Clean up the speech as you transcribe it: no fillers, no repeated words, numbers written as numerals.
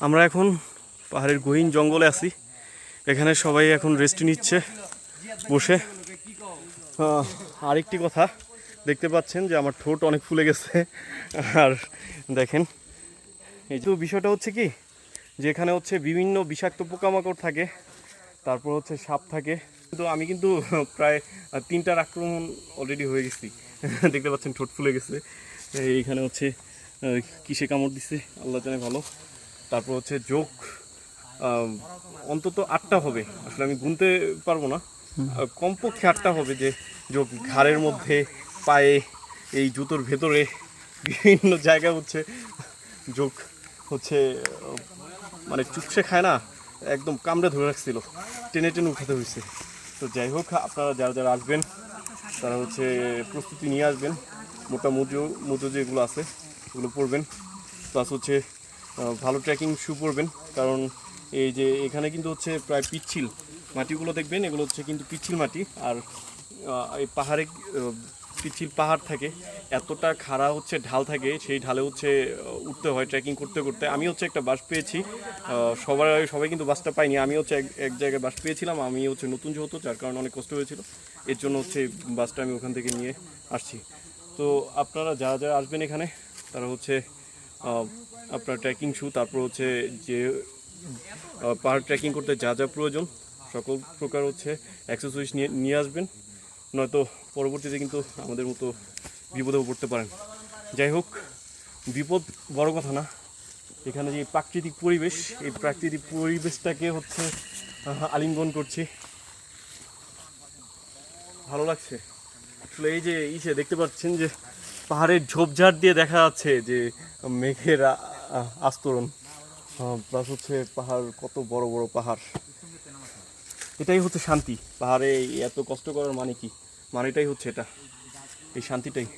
আমরা এখন পাহাড়ের গহীন জঙ্গলে আছি। এখানে সবাই এখন রেস্ট নিচ্ছে বসে। আরেকটি কথা, দেখতে পাচ্ছেন যে আমার ঠোঁট অনেক ফুলে গেছে। আর দেখেন, এই তো বিষয়টা হচ্ছে কি, যে এখানে হচ্ছে বিভিন্ন বিষাক্ত পোকামাকড় থাকে, তারপর হচ্ছে সাপ থাকে। কিন্তু আমি কিন্তু প্রায় 3টার আক্রমণ অলরেডি হয়ে গেছি। দেখতে পাচ্ছেন ঠোঁট ফুলে গেছে। এইখানে হচ্ছে কিসে কামড় দিছে আল্লাহ জানে ভালো। তারপর হচ্ছে যোগ অন্তত 8টা হবে, আসলে আমি গুনতে পারবো না, কমপক্ষে 8টা হবে যে যোগ ঘাড়ের মধ্যে, পায়ে, এই জুতোর ভেতরে, বিভিন্ন জায়গায় হচ্ছে যোগ হচ্ছে মানে চুপসে খায় না, একদম কামড়ে ধরে রাখছিল, টেনে টেনে উঠাতে হয়েছে। তো যাই হোক, আপনারা যারা যারা আসবেন তারা হচ্ছে প্রস্তুতি নিয়ে আসবেন। মোটা মুজো যেগুলো আছে ওগুলো পরবেন, প্লাস হচ্ছে ভালো ট্রেকিং শু পরবেন। কারণ এই যে এখানে কিন্তু হচ্ছে প্রায় পিচ্ছিল মাটিগুলো দেখবেন, এগুলো হচ্ছে কিন্তু পিচ্ছিল মাটি। আর এই পাহাড়ে পিচ্ছিল পাহাড় থাকে, এতটা খাড়া হচ্ছে ঢাল থাকে, সেই ঢালে হচ্ছে উঠতে হয় ট্রেকিং করতে করতে। আমি হচ্ছে একটা বাস পেয়েছি, সবাই কিন্তু বাসটা পাইনি, আমি হচ্ছে এক জায়গায় বাস পেয়েছিলাম। আমি হচ্ছে নতুন যেহেতু, যার কারণে অনেক কষ্ট হয়েছিল, এর জন্য হচ্ছে বাসটা আমি ওখান থেকে নিয়ে আসছি। তো আপনারা যারা যারা আসবেন এখানে তারা হচ্ছে আপনার ট্রেকিং শু, তারপর হচ্ছে যে পাহাড় ট্রেকিং করতে যা যা প্রয়োজন সকল প্রকার হচ্ছে অ্যাক্সেসরিজ নিয়ে আসবেন, নয়তো পরবর্তীতে কিন্তু আমাদের মতো বিপদেও পড়তে পারেন। যাই হোক, বিপদ বড় কথা না, এখানে যে প্রাকৃতিক পরিবেশ, এই প্রাকৃতিক পরিবেশটাকে হচ্ছে আলিঙ্গন করছি, ভালো লাগছে। আসলে এই যে দেখতে পাচ্ছেন যে পাহাড়ের ঝোপঝাড় দিয়ে দেখা যাচ্ছে যে মেঘের আস্তরণ, প্লাস হচ্ছে পাহাড়, কত বড় বড় পাহাড়। এটাই হচ্ছে শান্তি। পাহাড়ে এত কষ্ট করার মানে কি, মানেটাই হচ্ছে এটা, এই শান্তিটাই।